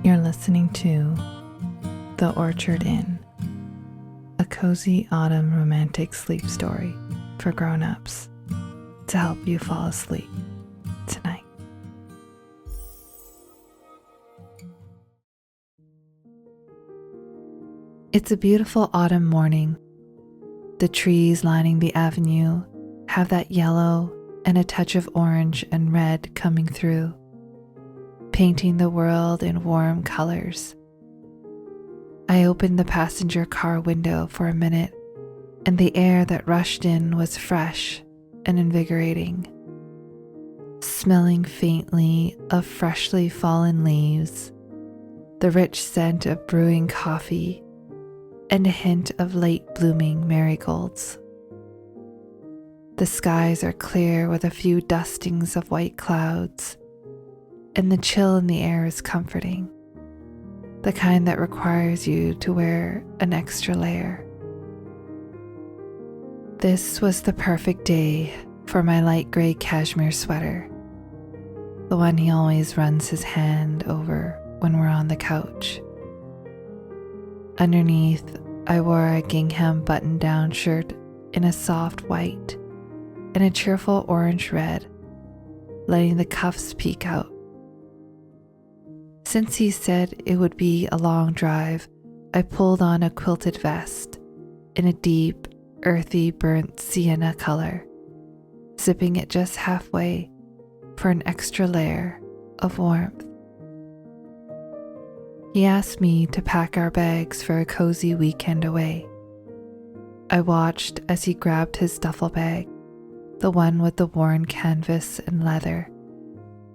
You're listening to The Orchard Inn, a cozy autumn romantic sleep story for grown-ups to help you fall asleep tonight. It's a beautiful autumn morning. The trees lining the avenue have that yellow and a touch of orange and red coming through, painting the world in warm colors. I opened the passenger car window for a minute, and the air that rushed in was fresh and invigorating, smelling faintly of freshly fallen leaves, the rich scent of brewing coffee, and a hint of late blooming marigolds. The skies are clear with a few dustings of white clouds, and the chill in the air is comforting, the kind that requires you to wear an extra layer. This was the perfect day for my light gray cashmere sweater, the one he always runs his hand over when we're on the couch. Underneath, I wore a gingham button-down shirt in a soft white and a cheerful orange red, letting the cuffs peek out. Since he said it would be a long drive, I pulled on a quilted vest in a deep, earthy burnt sienna color, zipping it just halfway for an extra layer of warmth. He asked me to pack our bags for a cozy weekend away. I watched as he grabbed his duffel bag, the one with the worn canvas and leather,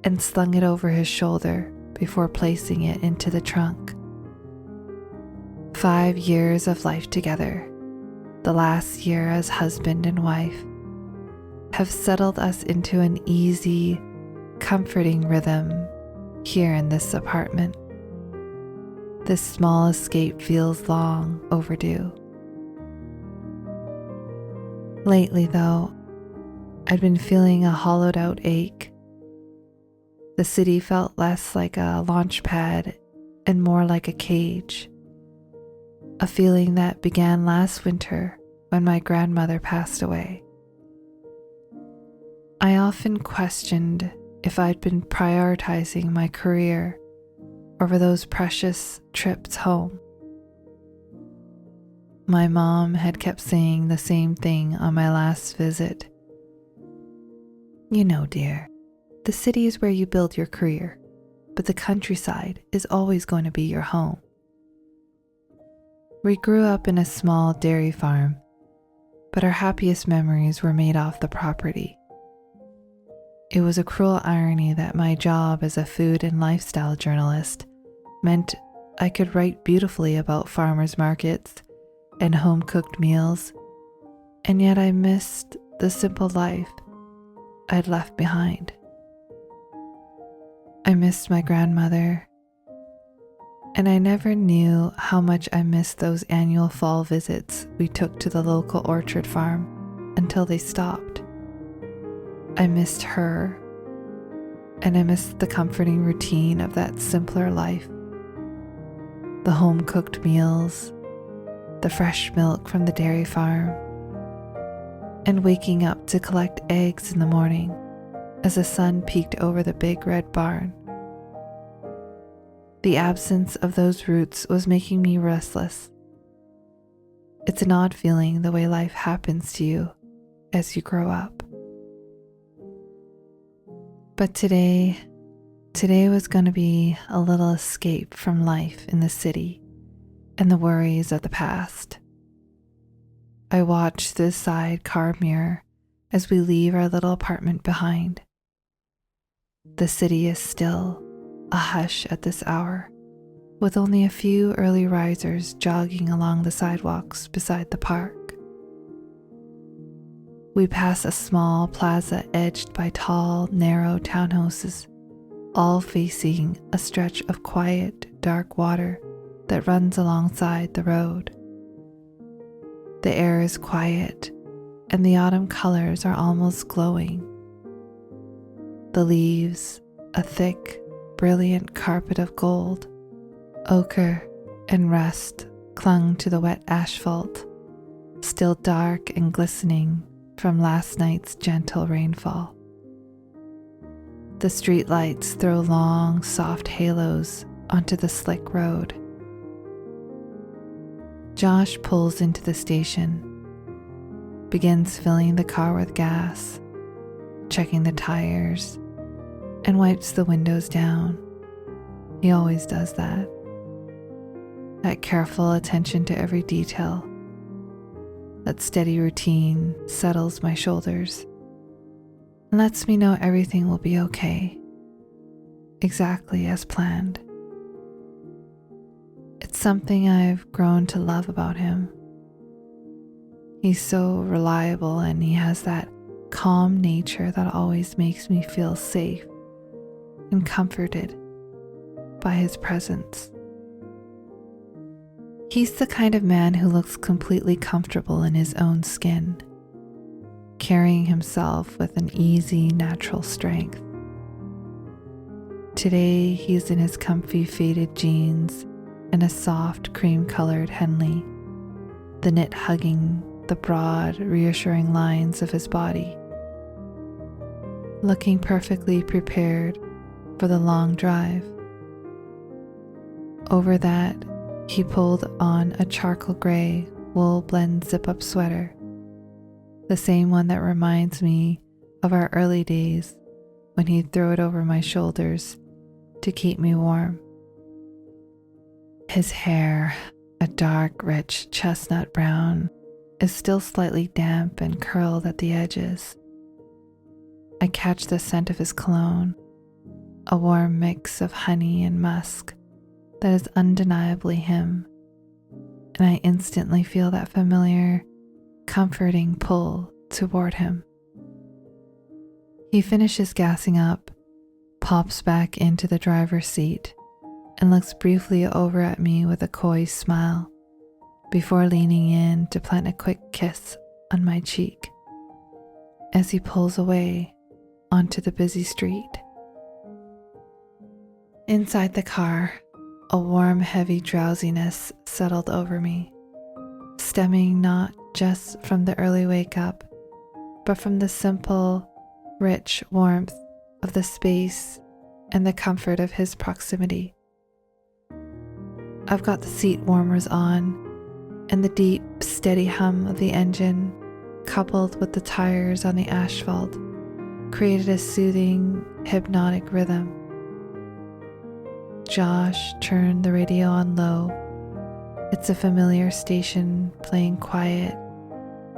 and slung it over his shoulder before placing it into the trunk. 5 years of life together, the last year as husband and wife, have settled us into an easy, comforting rhythm here in this apartment. This small escape feels long overdue. Lately, though, I'd been feeling a hollowed out ache. The city felt less like a launch pad and more like a cage, a feeling that began last winter when my grandmother passed away. I often questioned if I'd been prioritizing my career over those precious trips home. My mom had kept saying the same thing on my last visit. You know, dear, the city is where you build your career, but the countryside is always going to be your home. We grew up in a small dairy farm, but our happiest memories were made off the property. It was a cruel irony that my job as a food and lifestyle journalist meant I could write beautifully about farmers markets and home-cooked meals, and yet I missed the simple life I'd left behind. I missed my grandmother, and I never knew how much I missed those annual fall visits we took to the local orchard farm until they stopped. I missed her, and I missed the comforting routine of that simpler life. The home-cooked meals, the fresh milk from the dairy farm, and waking up to collect eggs in the morning as the sun peeked over the big red barn. The absence of those roots was making me restless. It's an odd feeling the way life happens to you as you grow up. But today was going to be a little escape from life in the city and the worries of the past. I watch the side car mirror as we leave our little apartment behind. The city is still, a hush at this hour, with only a few early risers jogging along the sidewalks beside the park. We pass a small plaza edged by tall, narrow townhouses, all facing a stretch of quiet, dark water that runs alongside the road. The air is quiet, and the autumn colors are almost glowing. The leaves, a thick, brilliant carpet of gold, Ochre and rust clung to the wet asphalt, still dark and glistening from last night's gentle rainfall. The streetlights throw long, soft halos onto the slick road. Josh pulls into the station, begins filling the car with gas, checking the tires, and wipes the windows down. He always does that. That careful attention to every detail, that steady routine settles my shoulders and lets me know everything will be okay, exactly as planned. It's something I've grown to love about him. He's so reliable and he has that calm nature that always makes me feel safe and comforted by his presence. He's the kind of man who looks completely comfortable in his own skin, carrying himself with an easy, natural strength. Today, he's in his comfy faded jeans and a soft cream-colored Henley, the knit hugging the broad, reassuring lines of his body, looking perfectly prepared for the long drive. Over that, he pulled on a charcoal gray wool blend zip-up sweater, the same one that reminds me of our early days when he'd throw it over my shoulders to keep me warm. His hair, a dark, rich chestnut brown, is still slightly damp and curled at the edges. I catch the scent of his cologne, a warm mix of honey and musk that is undeniably him, and I instantly feel that familiar, comforting pull toward him. He finishes gassing up, pops back into the driver's seat, and looks briefly over at me with a coy smile before leaning in to plant a quick kiss on my cheek as he pulls away onto the busy street. Inside the car, a warm, heavy drowsiness settled over me, stemming not just from the early wake-up, but from the simple, rich warmth of the space and the comfort of his proximity. I've got the seat warmers on, and the deep, steady hum of the engine, coupled with the tires on the asphalt, created a soothing, hypnotic rhythm. Josh turned the radio on low. It's a familiar station playing quiet,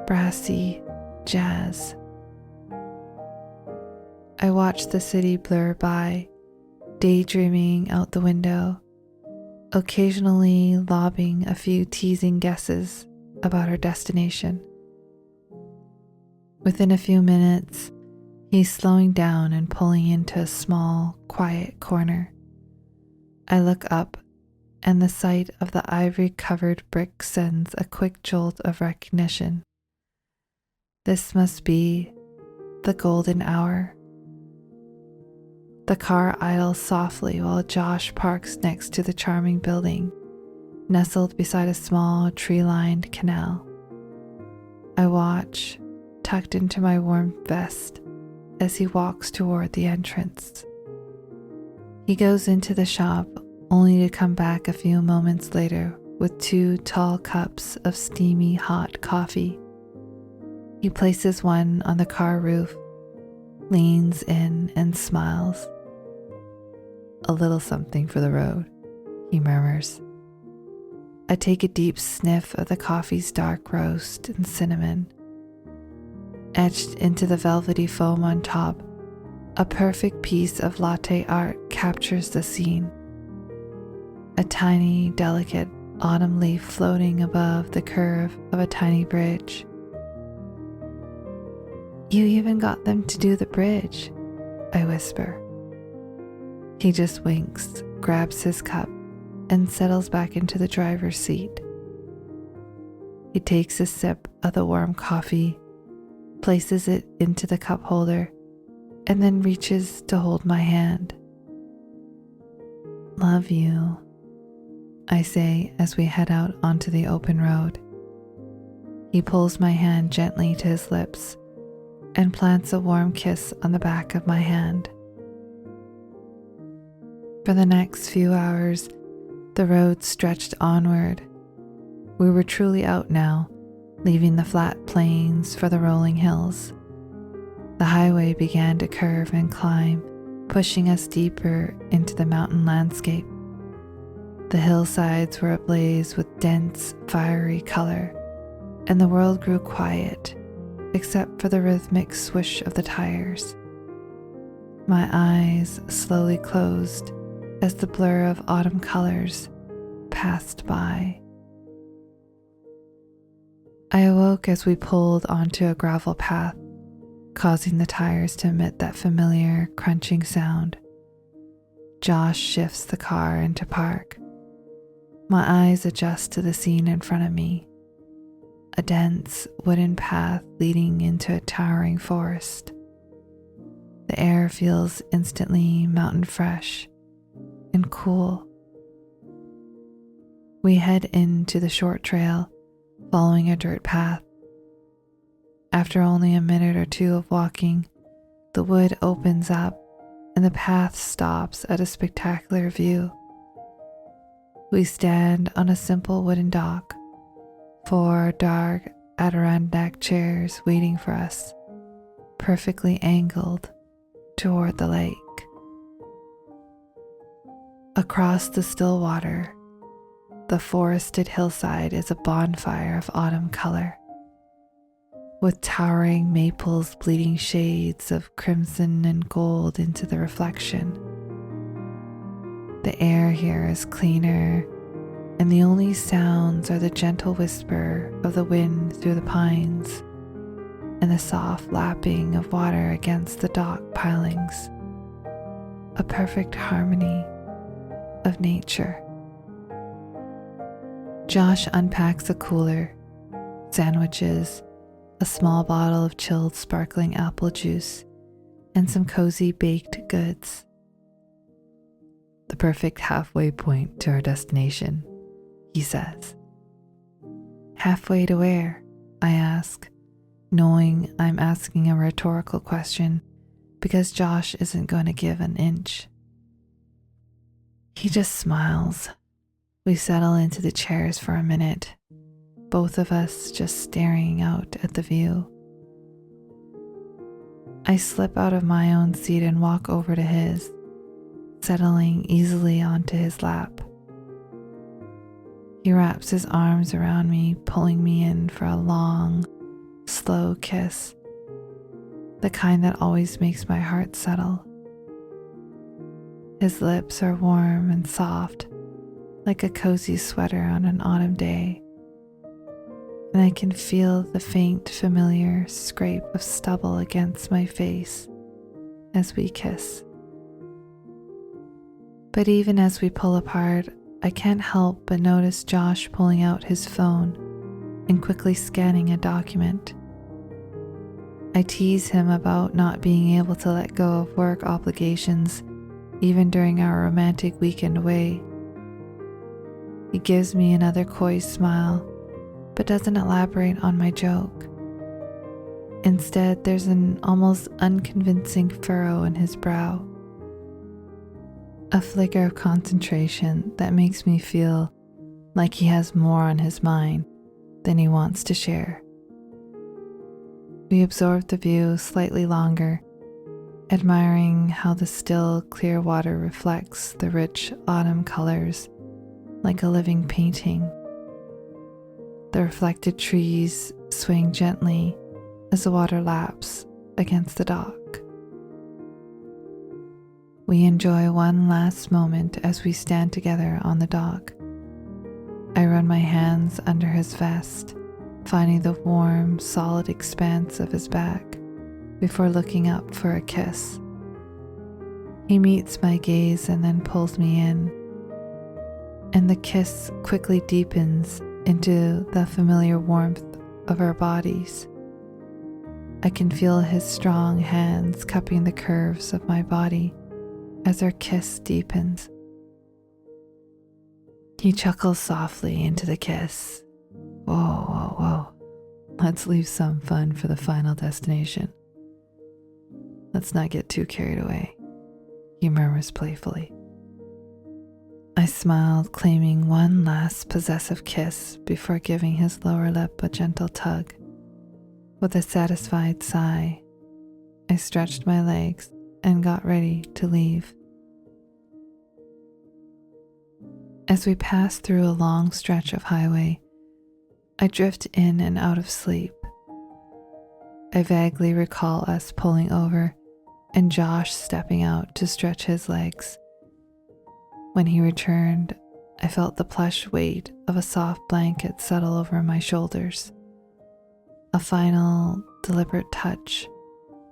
brassy jazz. I watched the city blur by, daydreaming out the window, occasionally lobbing a few teasing guesses about our destination. Within a few minutes, he's slowing down and pulling into a small, quiet corner. I look up, and the sight of the ivory-covered brick sends a quick jolt of recognition. This must be the golden hour. The car idles softly while Josh parks next to the charming building, nestled beside a small, tree-lined canal. I watch, tucked into my warm vest, as he walks toward the entrance. He goes into the shop only to come back a few moments later with 2 tall cups of steamy hot coffee. He places one on the car roof, leans in and smiles. "A little something for the road," he murmurs. I take a deep sniff of the coffee's dark roast and cinnamon. Etched into the velvety foam on top, a perfect piece of latte art captures the scene. A tiny, delicate autumn leaf floating above the curve of a tiny bridge. "You even got them to do the bridge," I whisper. He just winks, grabs his cup, and settles back into the driver's seat. He takes a sip of the warm coffee, places it into the cup holder, and then reaches to hold my hand. "Love you," I say as we head out onto the open road. He pulls my hand gently to his lips and plants a warm kiss on the back of my hand. For the next few hours, the road stretched onward. We were truly out now, leaving the flat plains for the rolling hills. The highway began to curve and climb, pushing us deeper into the mountain landscape. The hillsides were ablaze with dense, fiery color, and the world grew quiet, except for the rhythmic swish of the tires. My eyes slowly closed as the blur of autumn colors passed by. I awoke as we pulled onto a gravel path, causing the tires to emit that familiar crunching sound. Josh shifts the car into park. My eyes adjust to the scene in front of me. A dense wooden path leading into a towering forest. The air feels instantly mountain fresh and cool. We head into the short trail, following a dirt path. After only a minute or two of walking, the wood opens up and the path stops at a spectacular view. We stand on a simple wooden dock, 4 dark Adirondack chairs waiting for us, perfectly angled toward the lake. Across the still water, the forested hillside is a bonfire of autumn color, with towering maples bleeding shades of crimson and gold into the reflection. The air here is cleaner, and the only sounds are the gentle whisper of the wind through the pines and the soft lapping of water against the dock pilings. A perfect harmony of nature. Josh unpacks a cooler, sandwiches, a small bottle of chilled sparkling apple juice, and some cozy baked goods. The perfect halfway point to our destination, he says. Halfway to where? I ask, knowing I'm asking a rhetorical question because Josh isn't going to give an inch. He just smiles. We settle into the chairs for a minute, both of us just staring out at the view. I slip out of my own seat and walk over to his, settling easily onto his lap. He wraps his arms around me, pulling me in for a long, slow kiss, the kind that always makes my heart settle. His lips are warm and soft, like a cozy sweater on an autumn day, and I can feel the faint, familiar scrape of stubble against my face as we kiss. But even as we pull apart, I can't help but notice Josh pulling out his phone and quickly scanning a document. I tease him about not being able to let go of work obligations even during our romantic weekend away. He gives me another coy smile, but doesn't elaborate on my joke. Instead, there's an almost unconvincing furrow in his brow. A flicker of concentration that makes me feel like he has more on his mind than he wants to share. We observe the view slightly longer, admiring how the still, clear water reflects the rich autumn colors like a living painting. The reflected trees swing gently as the water laps against the dock. We enjoy one last moment as we stand together on the dock. I run my hands under his vest, finding the warm, solid expanse of his back before looking up for a kiss. He meets my gaze and then pulls me in, and the kiss quickly deepens into the familiar warmth of our bodies. I can feel his strong hands cupping the curves of my body as our kiss deepens. He chuckles softly into the kiss. Whoa, whoa, whoa. Let's leave some fun for the final destination. Let's not get too carried away, he murmurs playfully. I smiled, claiming one last possessive kiss before giving his lower lip a gentle tug. With a satisfied sigh, I stretched my legs and got ready to leave. As we passed through a long stretch of highway, I drift in and out of sleep. I vaguely recall us pulling over and Josh stepping out to stretch his legs. When he returned, I felt the plush weight of a soft blanket settle over my shoulders. A final, deliberate touch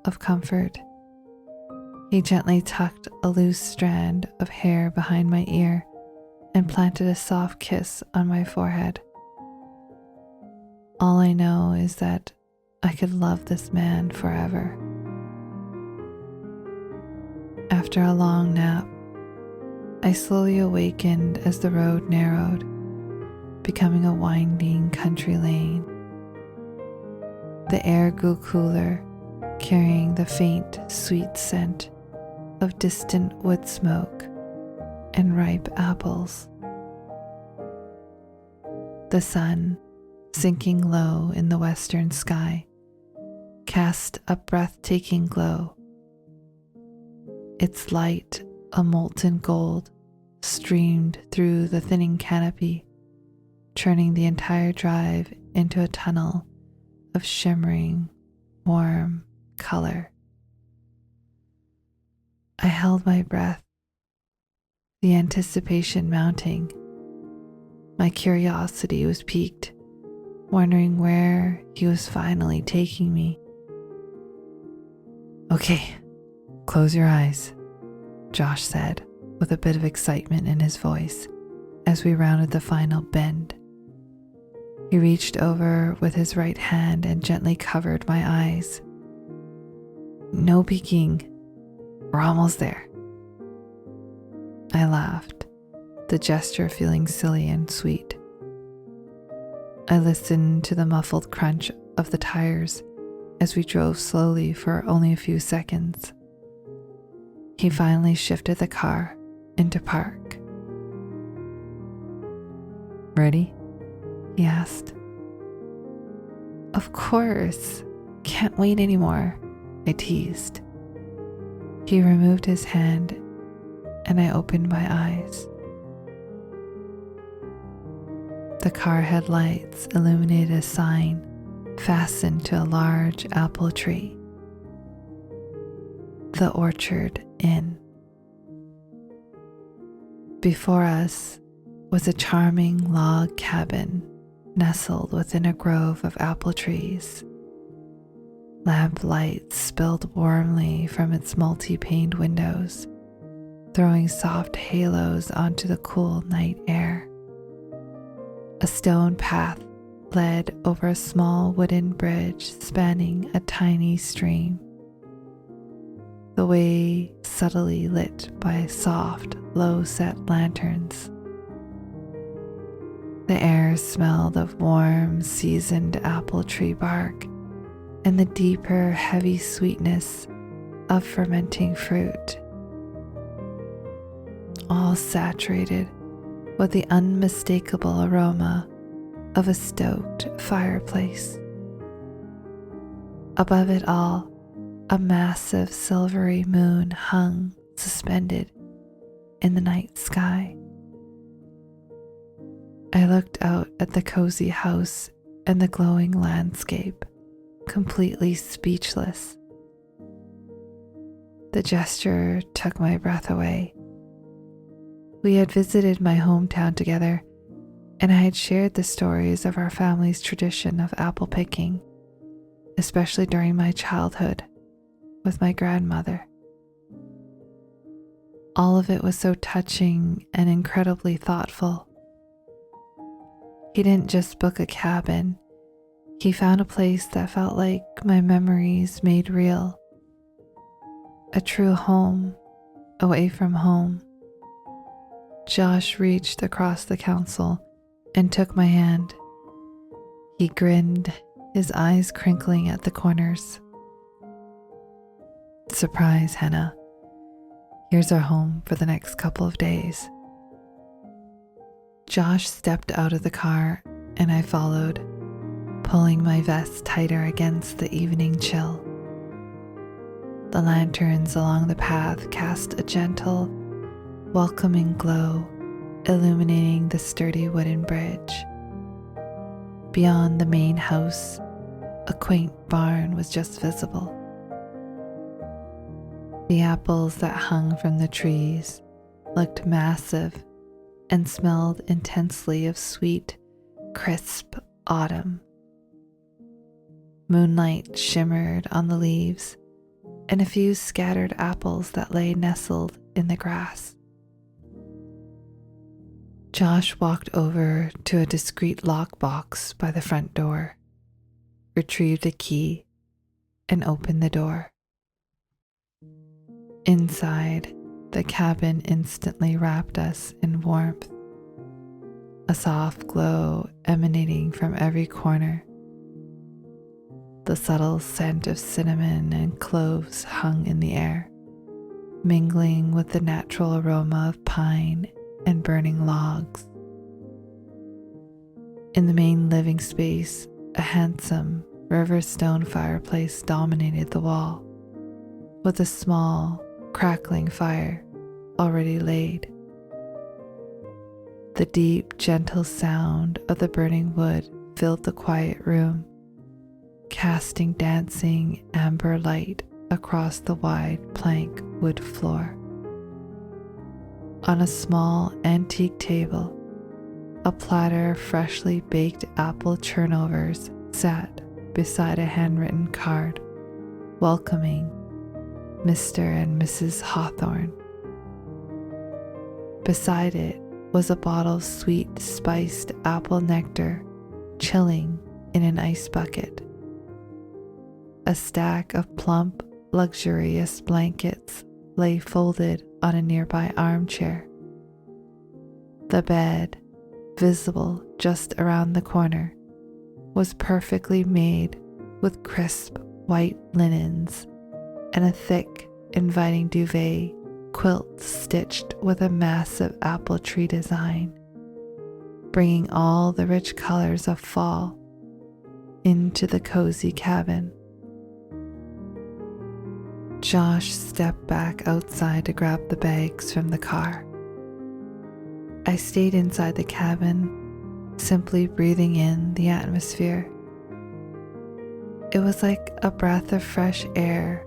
of comfort. He gently tucked a loose strand of hair behind my ear and planted a soft kiss on my forehead. All I know is that I could love this man forever. After a long nap, I slowly awakened as the road narrowed, becoming a winding country lane. The air grew cooler, carrying the faint, sweet scent of distant wood smoke and ripe apples. The sun, sinking low in the western sky, cast a breathtaking glow. Its light, a molten gold, streamed through the thinning canopy, turning the entire drive into a tunnel of shimmering, warm color. I held my breath, the anticipation mounting. My curiosity was piqued, wondering where he was finally taking me. Okay, close your eyes, Josh said, with a bit of excitement in his voice as we rounded the final bend. He reached over with his right hand and gently covered my eyes. No peeking, we're almost there. I laughed, the gesture feeling silly and sweet. I listened to the muffled crunch of the tires as we drove slowly for only a few seconds. He finally shifted the car into park. Ready? He asked. Of course. Can't wait anymore, I teased. He removed his hand and I opened my eyes. The car headlights illuminated a sign fastened to a large apple tree. The Orchard Inn. Before us was a charming log cabin nestled within a grove of apple trees. Lamp lights spilled warmly from its multi-paned windows, throwing soft halos onto the cool night air. A stone path led over a small wooden bridge spanning a tiny stream, the way subtly lit by soft, low-set lanterns. The air smelled of warm, seasoned apple tree bark and the deeper, heavy sweetness of fermenting fruit, all saturated with the unmistakable aroma of a stoked fireplace. Above it all, a massive silvery moon hung suspended in the night sky. I looked out at the cozy house and the glowing landscape, completely speechless. The gesture took my breath away. We had visited my hometown together, and I had shared the stories of our family's tradition of apple picking, especially during my childhood, with my grandmother. All of it was so touching and incredibly thoughtful. He didn't just book a cabin, he found a place that felt like my memories made real. A true home, away from home. Josh reached across the council and took my hand. He grinned, his eyes crinkling at the corners. Surprise, Hannah. Here's our home for the next couple of days. Josh stepped out of the car and I followed, pulling my vest tighter against the evening chill. The lanterns along the path cast a gentle, welcoming glow, illuminating the sturdy wooden bridge. Beyond the main house, a quaint barn was just visible. The apples that hung from the trees looked massive and smelled intensely of sweet, crisp autumn. Moonlight shimmered on the leaves and a few scattered apples that lay nestled in the grass. Josh walked over to a discreet lockbox by the front door, retrieved a key, and opened the door. Inside, the cabin instantly wrapped us in warmth, a soft glow emanating from every corner. The subtle scent of cinnamon and cloves hung in the air, mingling with the natural aroma of pine and burning logs. In the main living space, a handsome river stone fireplace dominated the wall, with a small, crackling fire already laid. The deep, gentle sound of the burning wood filled the quiet room, casting dancing amber light across the wide plank wood floor. On a small antique table, a platter of freshly baked apple turnovers sat beside a handwritten card welcoming Mr. and Mrs. Hawthorne. Beside it was a bottle of sweet, spiced apple nectar chilling in an ice bucket. A stack of plump, luxurious blankets lay folded on a nearby armchair. The bed, visible just around the corner, was perfectly made with crisp white linens and a thick, inviting duvet quilt stitched with a massive apple tree design, bringing all the rich colors of fall into the cozy cabin. Josh stepped back outside to grab the bags from the car. I stayed inside the cabin, simply breathing in the atmosphere. It was like a breath of fresh air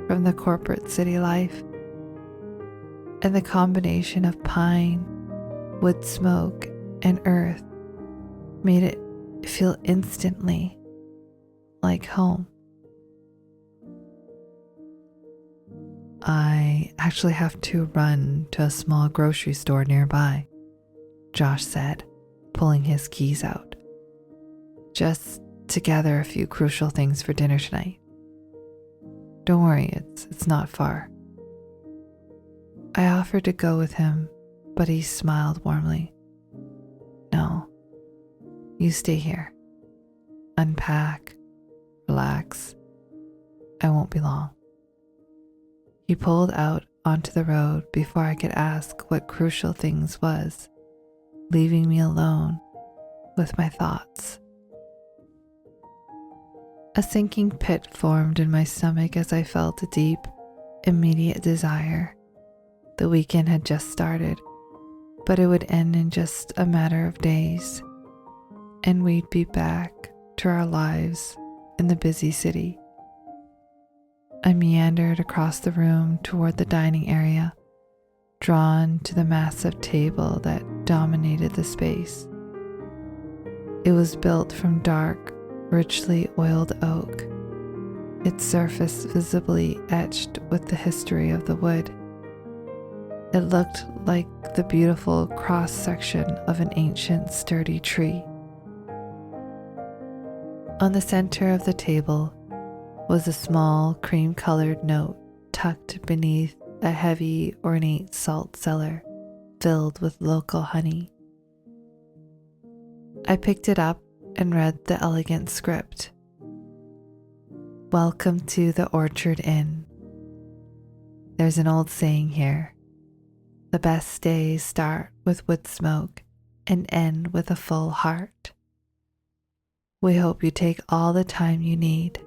from the corporate city life, and the combination of pine, wood smoke, and earth made it feel instantly like home. I actually have to run to a small grocery store nearby, Josh said, pulling his keys out. Just to gather a few crucial things for dinner tonight. Don't worry, it's not far. I offered to go with him, but he smiled warmly. No, you stay here. Unpack, relax. I won't be long. He pulled out onto the road before I could ask what crucial things was, leaving me alone with my thoughts. A sinking pit formed in my stomach as I felt a deep, immediate desire. The weekend had just started, but it would end in just a matter of days, and we'd be back to our lives in the busy city. I meandered across the room toward the dining area, drawn to the massive table that dominated the space. It was built from dark, richly oiled oak, its surface visibly etched with the history of the wood. It looked like the beautiful cross-section of an ancient, sturdy tree. On the center of the table was a small cream-colored note tucked beneath a heavy, ornate salt cellar filled with local honey. I picked it up and read the elegant script. Welcome to the Orchard Inn. There's an old saying here. The best days start with woodsmoke and end with a full heart. We hope you take all the time you need.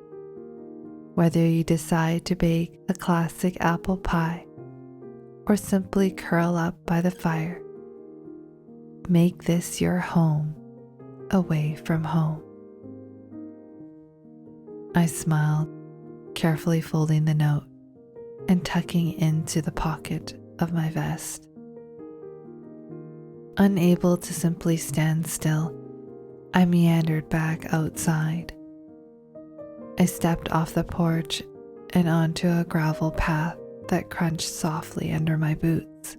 Whether you decide to bake a classic apple pie or simply curl up by the fire, make this your home away from home. I smiled, carefully folding the note and tucking into the pocket of my vest. Unable to simply stand still, I meandered back outside. I stepped off the porch and onto a gravel path that crunched softly under my boots.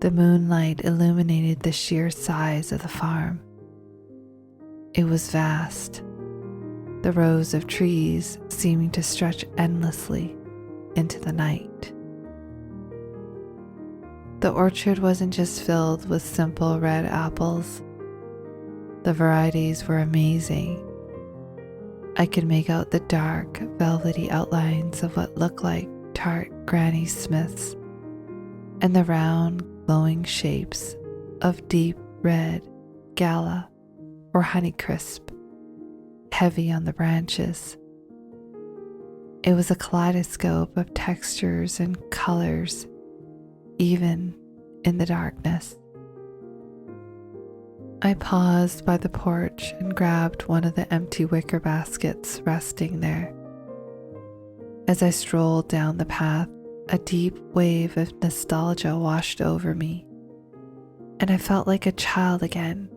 The moonlight illuminated the sheer size of the farm. It was vast, the rows of trees seeming to stretch endlessly into the night. The orchard wasn't just filled with simple red apples. The varieties were amazing. I could make out the dark, velvety outlines of what looked like tart Granny Smiths and the round, glowing shapes of deep red gala or Honeycrisp, heavy on the branches. It was a kaleidoscope of textures and colors, even in the darkness. I paused by the porch and grabbed one of the empty wicker baskets resting there. As I strolled down the path, a deep wave of nostalgia washed over me, and I felt like a child again.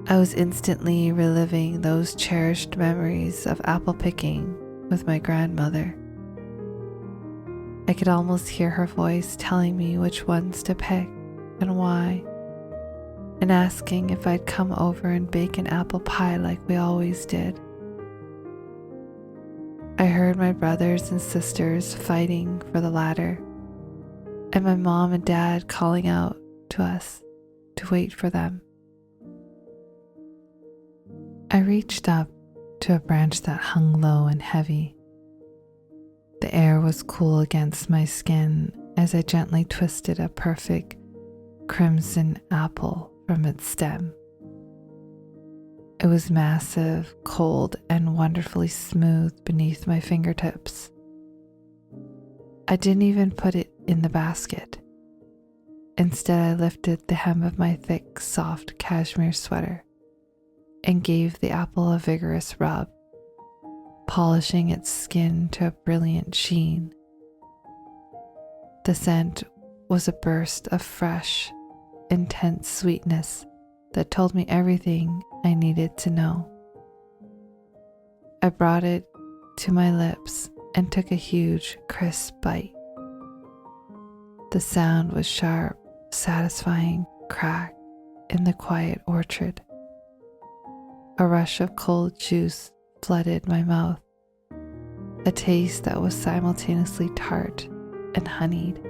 I was instantly reliving those cherished memories of apple picking with my grandmother. I could almost hear her voice telling me which ones to pick and why, and asking if I'd come over and bake an apple pie like we always did. I heard my brothers and sisters fighting for the ladder, and my mom and dad calling out to us to wait for them. I reached up to a branch that hung low and heavy. The air was cool against my skin as I gently twisted a perfect crimson apple from its stem. It was massive, cold, and wonderfully smooth beneath my fingertips. I didn't even put it in the basket. Instead, I lifted the hem of my thick, soft cashmere sweater and gave the apple a vigorous rub, polishing its skin to a brilliant sheen. The scent was a burst of fresh, intense sweetness that told me everything I needed to know. I brought it to my lips and took a huge, crisp bite. The sound was sharp, satisfying crack in the quiet orchard. A rush of cold juice flooded my mouth, a taste that was simultaneously tart and honeyed,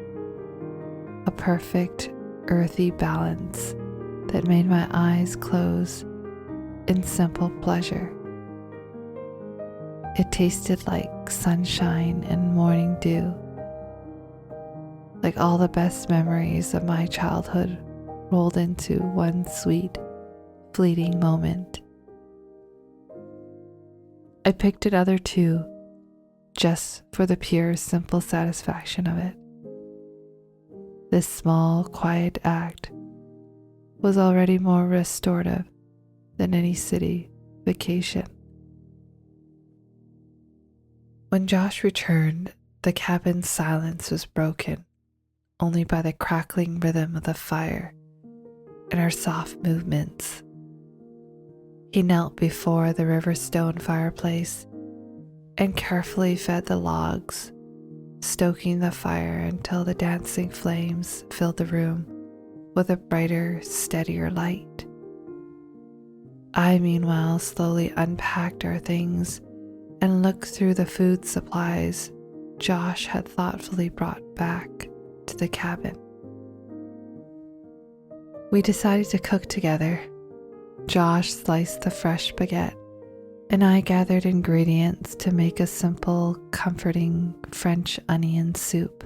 a perfect, earthy balance that made my eyes close in simple pleasure. It tasted like sunshine and morning dew, like all the best memories of my childhood rolled into one sweet, fleeting moment. I picked another too, just for the pure, simple satisfaction of it. This small, quiet act was already more restorative than any city vacation. When Josh returned, the cabin's silence was broken only by the crackling rhythm of the fire and our soft movements. He knelt before the river stone fireplace and carefully fed the logs, stoking the fire until the dancing flames filled the room with a brighter, steadier light. I, meanwhile, slowly unpacked our things and looked through the food supplies Josh had thoughtfully brought back to the cabin. We decided to cook together. Josh sliced the fresh baguette, and I gathered ingredients to make a simple, comforting French onion soup,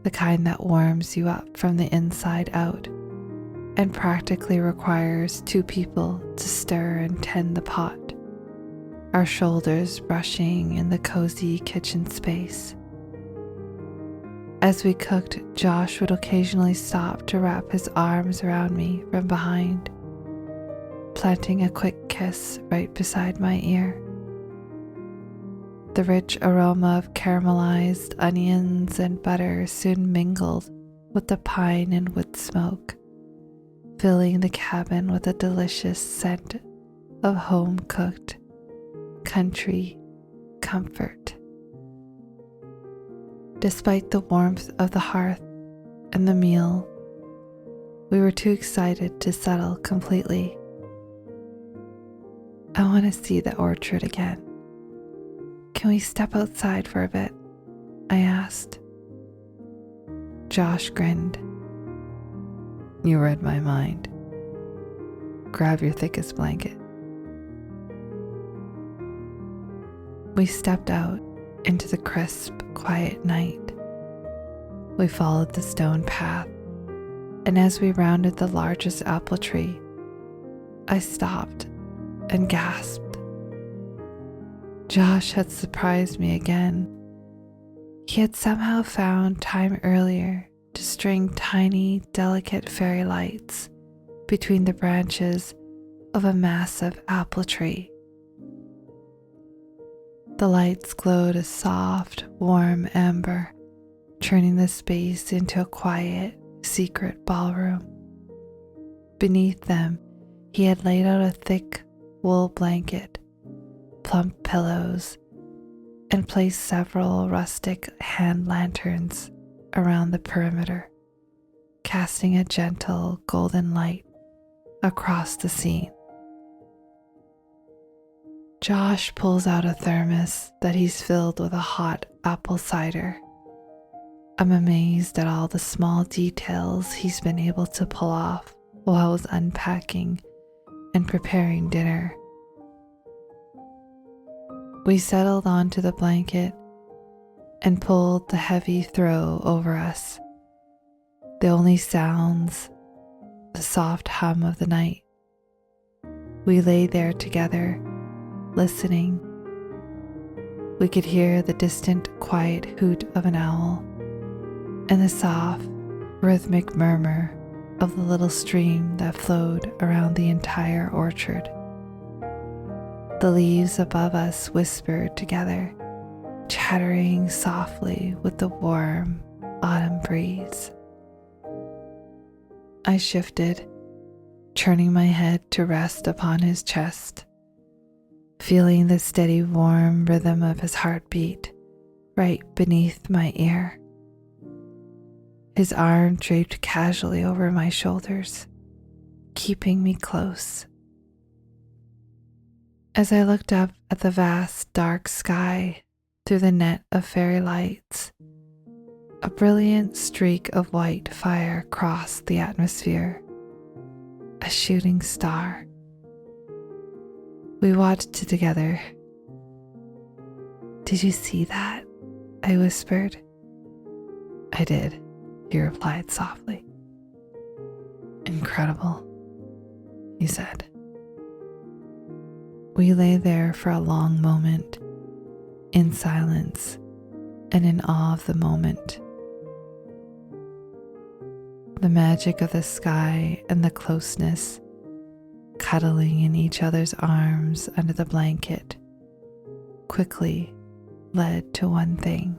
the kind that warms you up from the inside out and practically requires 2 people to stir and tend the pot, our shoulders brushing in the cozy kitchen space. As we cooked, Josh would occasionally stop to wrap his arms around me from behind, planting a quick kiss right beside my ear. The rich aroma of caramelized onions and butter soon mingled with the pine and wood smoke, filling the cabin with a delicious scent of home-cooked country comfort. Despite the warmth of the hearth and the meal, we were too excited to settle completely. I want to see the orchard again. Can we step outside for a bit? I asked. Josh grinned. You read my mind. Grab your thickest blanket. We stepped out into the crisp, quiet night. We followed the stone path, and as we rounded the largest apple tree, I stopped and gasped. Josh had surprised me again. He had somehow found time earlier to string tiny, delicate fairy lights between the branches of a massive apple tree. The lights glowed a soft, warm amber, turning the space into a quiet, secret ballroom. Beneath them, he had laid out a thick wool blanket, plump pillows, and placed several rustic hand lanterns around the perimeter, casting a gentle golden light across the scene. Josh pulls out a thermos that he's filled with a hot apple cider. I'm amazed at all the small details he's been able to pull off while I was unpacking and preparing dinner. We settled onto the blanket and pulled the heavy throw over us. The only sounds, the soft hum of the night. We lay there together, listening. We could hear the distant, quiet hoot of an owl and the soft, rhythmic murmur of the little stream that flowed around the entire orchard. The leaves above us whispered together, chattering softly with the warm autumn breeze. I shifted, turning my head to rest upon his chest, feeling the steady warm rhythm of his heartbeat right beneath my ear. His arm draped casually over my shoulders, keeping me close. As I looked up at the vast dark sky through the net of fairy lights, a brilliant streak of white fire crossed the atmosphere, a shooting star. We watched it together. Did you see that? I whispered. I did, he replied softly. Incredible, he said. We lay there for a long moment, in silence and in awe of the moment. The magic of the sky and the closeness, cuddling in each other's arms under the blanket, quickly led to one thing.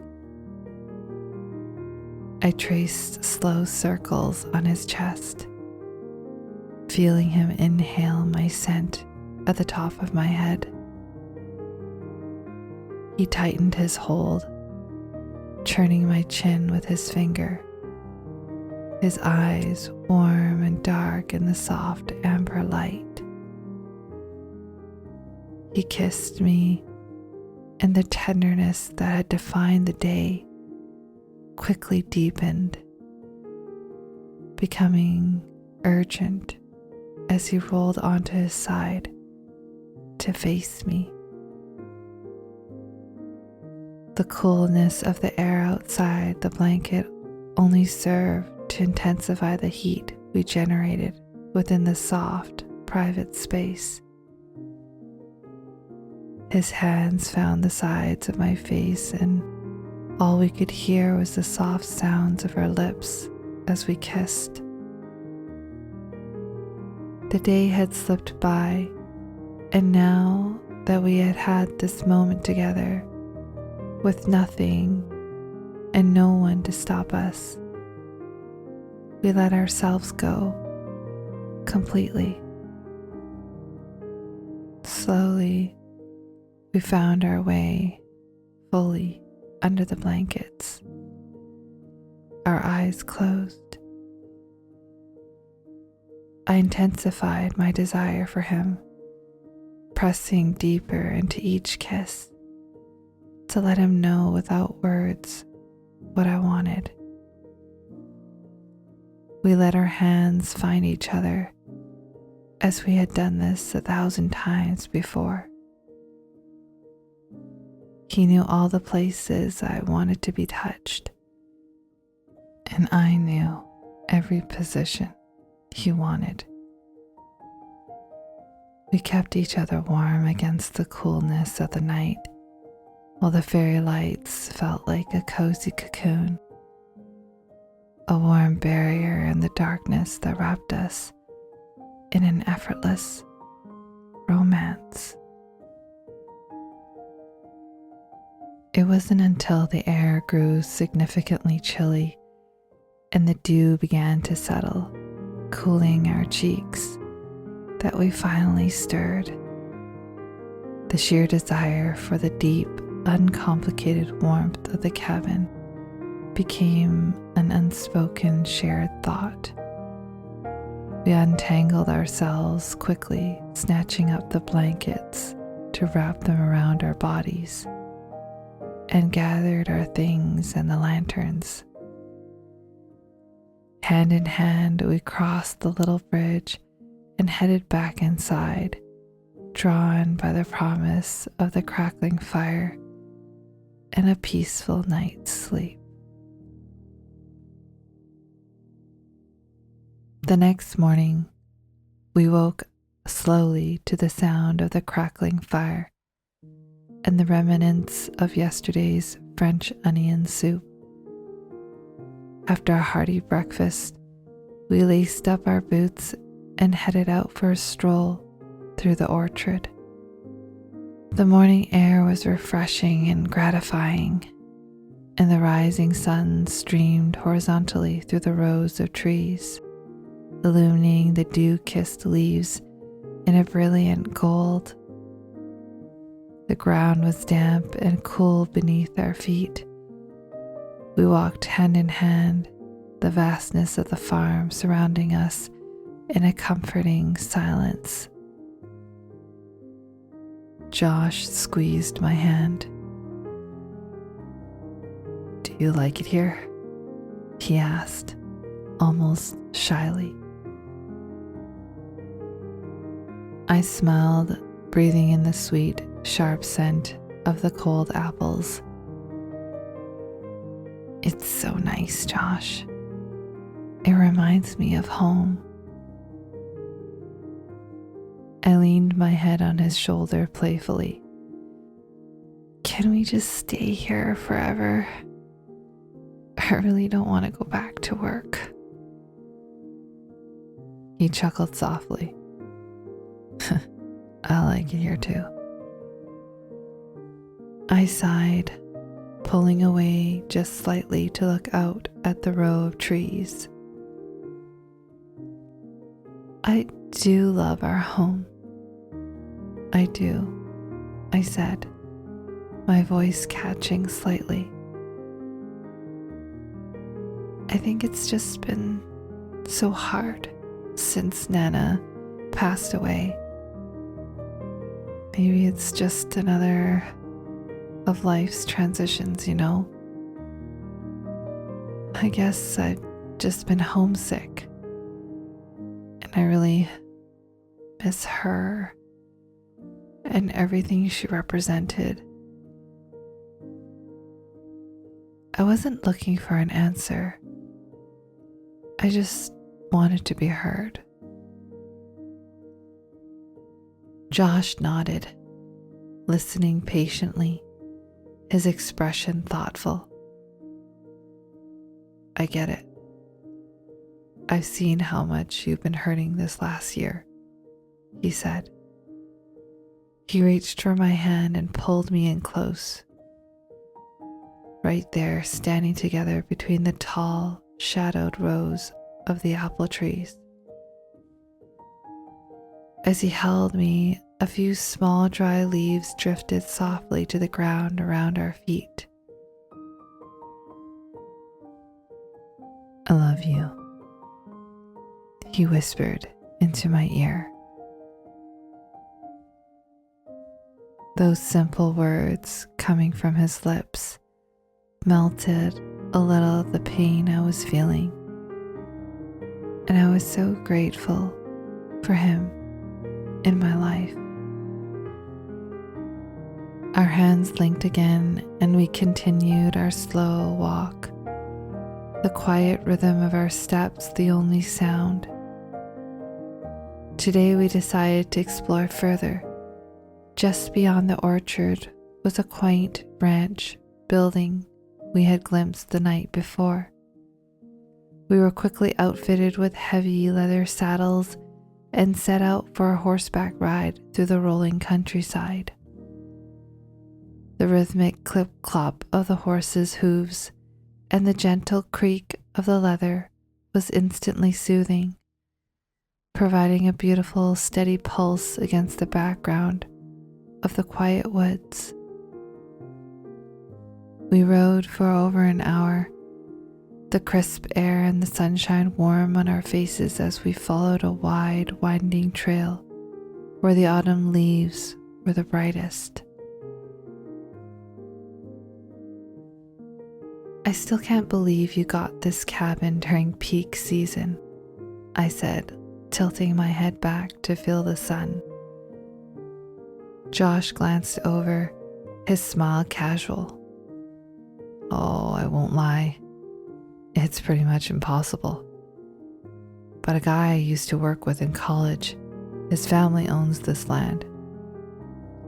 I traced slow circles on his chest, feeling him inhale my scent at the top of my head. He tightened his hold, churning my chin with his finger, his eyes warm and dark in the soft amber light. He kissed me, and the tenderness that had defined the day quickly deepened, becoming urgent as he rolled onto his side to face me. The coolness of the air outside the blanket only served to intensify the heat we generated within the soft, private space. His hands found the sides of my face, and all we could hear was the soft sounds of our lips as we kissed. The day had slipped by, and now that we had had this moment together, with nothing and no one to stop us, we let ourselves go completely. Slowly, we found our way fully under the blankets, our eyes closed. I intensified my desire for him, pressing deeper into each kiss to let him know without words what I wanted. We let our hands find each other as we had done this 1,000 times before. He knew all the places I wanted to be touched, and I knew every position he wanted. We kept each other warm against the coolness of the night, while the fairy lights felt like a cozy cocoon, a warm barrier in the darkness that wrapped us in an effortless romance. It wasn't until the air grew significantly chilly and the dew began to settle, cooling our cheeks, that we finally stirred. The sheer desire for the deep, uncomplicated warmth of the cabin became an unspoken shared thought. We untangled ourselves quickly, snatching up the blankets to wrap them around our bodies, and gathered our things and the lanterns. Hand in hand, we crossed the little bridge and headed back inside, drawn by the promise of the crackling fire and a peaceful night's sleep. The next morning, we woke slowly to the sound of the crackling fire and the remnants of yesterday's French onion soup. After a hearty breakfast, we laced up our boots and headed out for a stroll through the orchard. The morning air was refreshing and gratifying, and the rising sun streamed horizontally through the rows of trees, illuminating the dew-kissed leaves in a brilliant gold. The ground was damp and cool beneath our feet. We walked hand in hand, the vastness of the farm surrounding us in a comforting silence. Josh squeezed my hand. "Do you like it here?" he asked, almost shyly. I smiled, breathing in the sweet, sharp scent of the cold apples. "It's so nice, Josh. It reminds me of home." I leaned my head on his shoulder playfully. "Can we just stay here forever? I really don't want to go back to work." He chuckled softly. "I like it here too." I sighed, pulling away just slightly to look out at the row of trees. "I do love our home. I do," I said, my voice catching slightly. "I think it's just been so hard since Nana passed away. Maybe it's just another of life's transitions, you know?" I guess I've just been homesick, and I really miss her and everything she represented. I wasn't looking for an answer. I just wanted to be heard. Josh nodded, listening patiently, his expression thoughtful. I get it. I've seen how much you've been hurting this last year, he said. He reached for my hand and pulled me in close. Right there, standing together between the tall, shadowed rows of the apple trees. As he held me, a few small dry leaves drifted softly to the ground around our feet. I love you, he whispered into my ear. Those simple words coming from his lips melted a little of the pain I was feeling, and I was so grateful for him in my life. Our hands linked again, and we continued our slow walk, the quiet rhythm of our steps the only sound. Today we decided to explore further. Just beyond the orchard was a quaint ranch building we had glimpsed the night before. We were quickly outfitted with heavy leather saddles and set out for a horseback ride through the rolling countryside. The rhythmic clip-clop of the horses' hooves and the gentle creak of the leather was instantly soothing, providing a beautiful, steady pulse against the background of the quiet woods. We rode for over an hour, the crisp air and the sunshine warm on our faces as we followed a wide, winding trail where the autumn leaves were the brightest. I still can't believe you got this cabin during peak season, I said, tilting my head back to feel the sun. Josh glanced over, his smile casual. Oh, I won't lie. It's pretty much impossible. But a guy I used to work with in college, his family owns this land.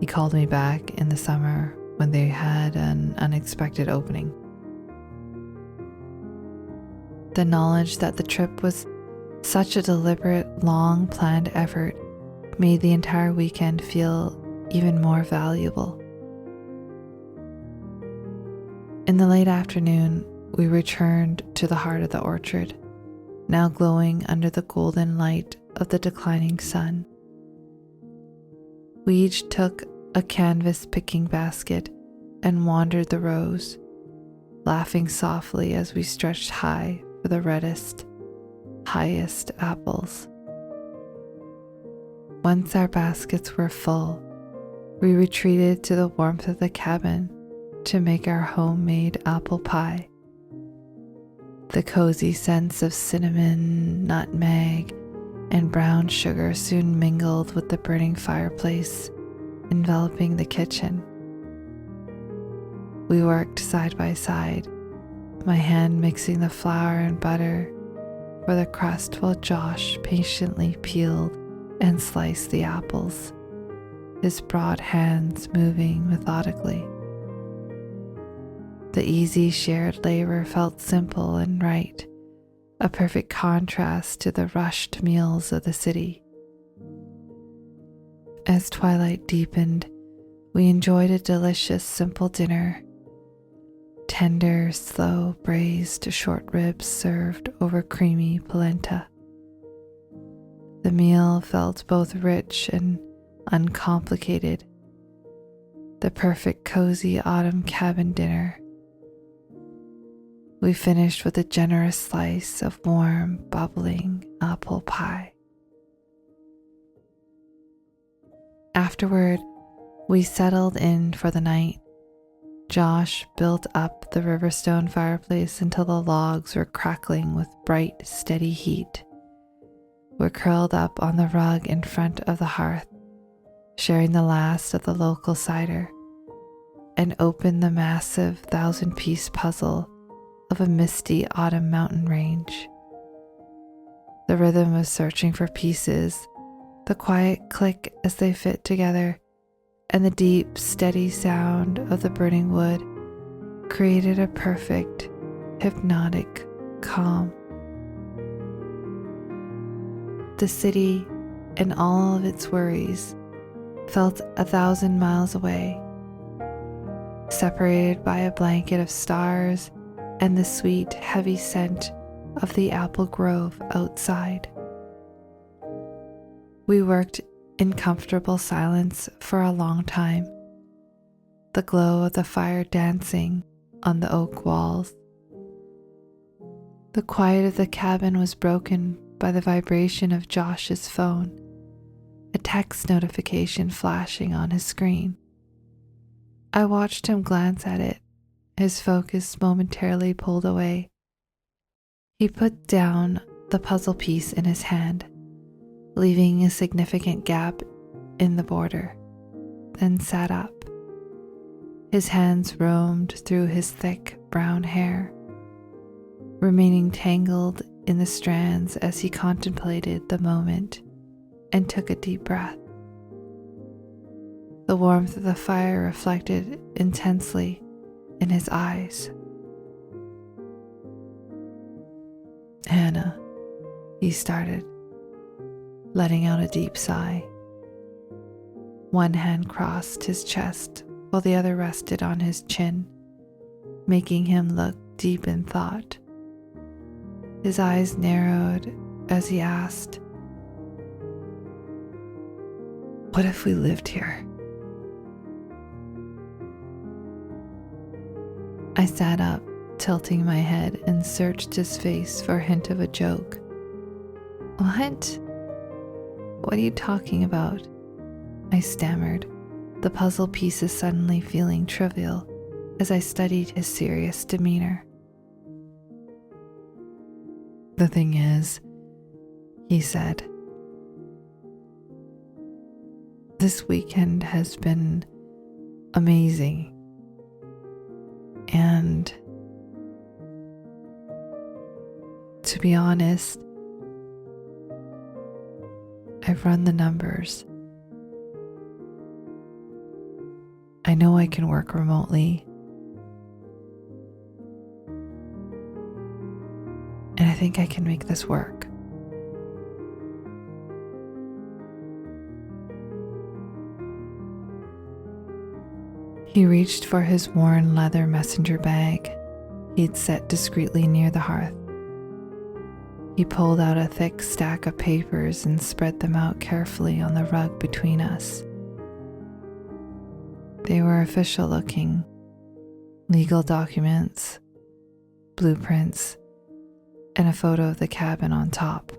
He called me back in the summer when they had an unexpected opening. The knowledge that the trip was such a deliberate, long-planned effort made the entire weekend feel even more valuable. In the late afternoon, we returned to the heart of the orchard, now glowing under the golden light of the declining sun. We each took a canvas picking basket and wandered the rows, laughing softly as we stretched high for the reddest, highest apples. Once our baskets were full, we retreated to the warmth of the cabin to make our homemade apple pie. The cozy scents of cinnamon, nutmeg, and brown sugar soon mingled with the burning fireplace, enveloping the kitchen. We worked side by side, my hand mixing the flour and butter for the crust while Josh patiently peeled and sliced the apples, his broad hands moving methodically. The easy shared labor felt simple and right, a perfect contrast to the rushed meals of the city. As twilight deepened, we enjoyed a delicious, simple dinner. Tender, slow braised short ribs served over creamy polenta. The meal felt both rich and uncomplicated, the perfect cozy autumn cabin dinner. We finished with a generous slice of warm, bubbling apple pie. Afterward, we settled in for the night, Josh built up the riverstone fireplace until the logs were crackling with bright, steady heat. We curled up on the rug in front of the hearth, sharing the last of the local cider, and opened the massive 1,000-piece puzzle of a misty autumn mountain range. The rhythm of searching for pieces, the quiet click as they fit together, and the deep, steady sound of the burning wood created a perfect, hypnotic calm. The city and all of its worries felt 1,000 miles away, separated by a blanket of stars and the sweet, heavy scent of the apple grove outside. We worked in comfortable silence for a long time, the glow of the fire dancing on the oak walls. The quiet of the cabin was broken by the vibration of Josh's phone, a text notification flashing on his screen. I watched him glance at it, his focus momentarily pulled away. He put down the puzzle piece in his hand, leaving a significant gap in the border, then sat up. His hands roamed through his thick brown hair, remaining tangled in the strands as he contemplated the moment and took a deep breath. The warmth of the fire reflected intensely in his eyes. "Hannah," he started, letting out a deep sigh. One hand crossed his chest while the other rested on his chin, making him look deep in thought. His eyes narrowed as he asked, "What if we lived here?" I sat up, tilting my head, and searched his face for a hint of a joke. "What? What are you talking about?" I stammered, the puzzle pieces suddenly feeling trivial as I studied his serious demeanor. "The thing is," he said, "this weekend has been amazing, and to be honest, I've run the numbers. I know I can work remotely, and I think I can make this work." He reached for his worn leather messenger bag he'd set discreetly near the hearth. He pulled out a thick stack of papers and spread them out carefully on the rug between us. They were official looking, legal documents, blueprints, and a photo of the cabin on top.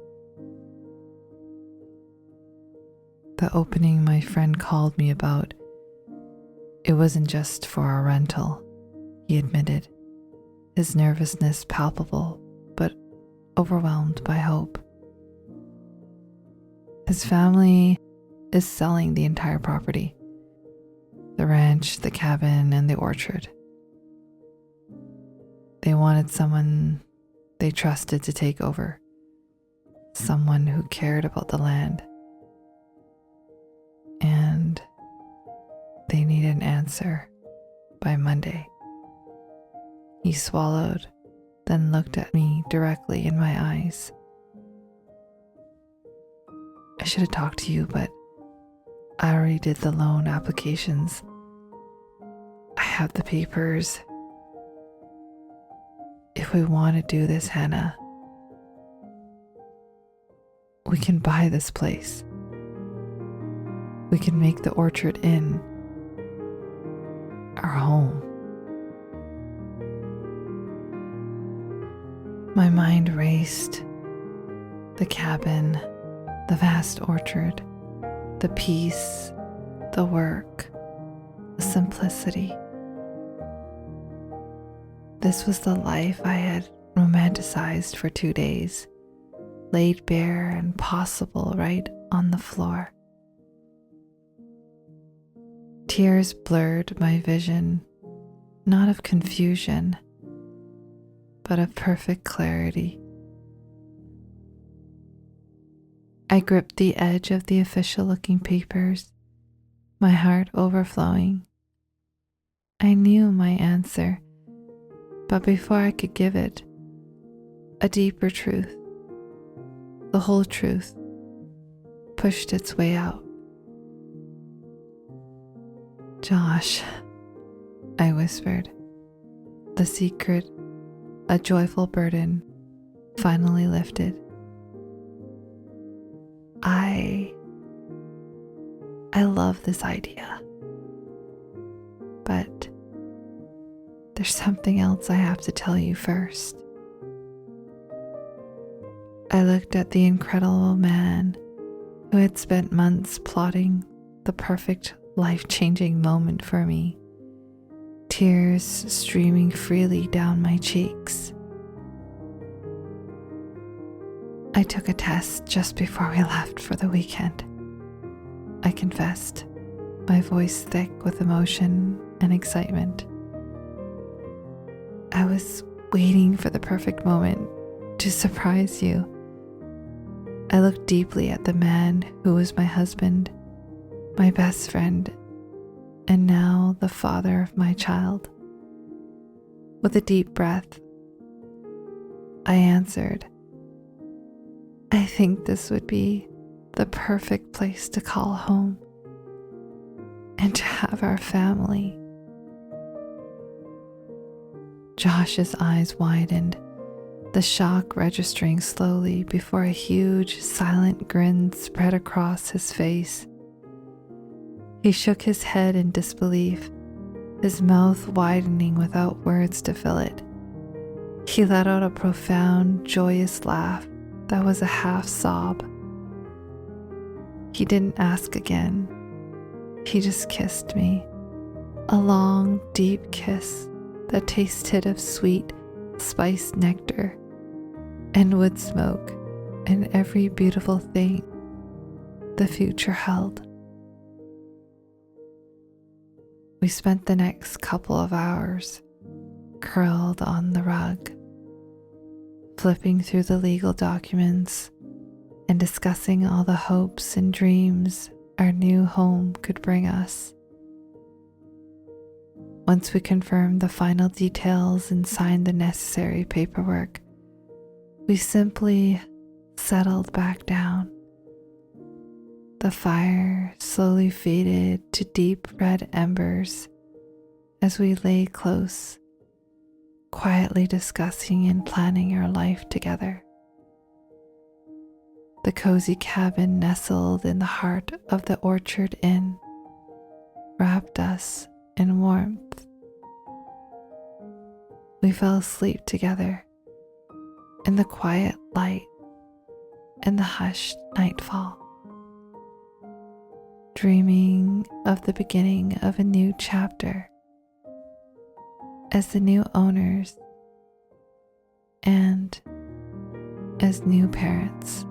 "The opening my friend called me about, it wasn't just for a rental," he admitted, his nervousness palpable but overwhelmed by hope. "His family is selling the entire property, the ranch, the cabin, and the orchard. They wanted someone they trusted to take over, someone who cared about the land. And they need an answer by Monday." He swallowed, then looked at me directly in my eyes. "I should have talked to you, but I already did the loan applications. I have the papers. If we want to do this, Hannah, we can buy this place. We can make the orchard inn our home." My mind raced. The cabin, the vast orchard, the peace, the work, the simplicity. This was the life I had romanticized for 2 days, laid bare and possible right on the floor. Tears blurred my vision, not of confusion, but of perfect clarity. I gripped the edge of the official-looking papers, my heart overflowing. I knew my answer, but before I could give it, a deeper truth, the whole truth, pushed its way out. "Josh," I whispered, the secret, a joyful burden, finally lifted. I love this idea, but there's something else I have to tell you first. I looked at the incredible man who had spent months plotting the perfect life-changing moment for me, tears streaming freely down my cheeks. "I took a test just before we left for the weekend," I confessed, my voice thick with emotion and excitement. "I was waiting for the perfect moment to surprise you." I looked deeply at the man who was my husband, my best friend, and now the father of my child. With a deep breath, I answered, "I think this would be the perfect place to call home and to have our family." Josh's eyes widened, the shock registering slowly before a huge, silent grin spread across his face. He shook his head in disbelief, his mouth widening without words to fill it. He let out a profound, joyous laugh that was a half sob. He didn't ask again. He just kissed me, a long, deep kiss that tasted of sweet, spiced nectar and woodsmoke and every beautiful thing the future held. We spent the next couple of hours curled on the rug, flipping through the legal documents and discussing all the hopes and dreams our new home could bring us. Once we confirmed the final details and signed the necessary paperwork, we simply settled back down. The fire slowly faded to deep red embers as we lay close, quietly discussing and planning our life together. The cozy cabin nestled in the heart of the Orchard Inn wrapped us in warmth. We fell asleep together in the quiet light and the hushed nightfall, dreaming of the beginning of a new chapter as the new owners and as new parents.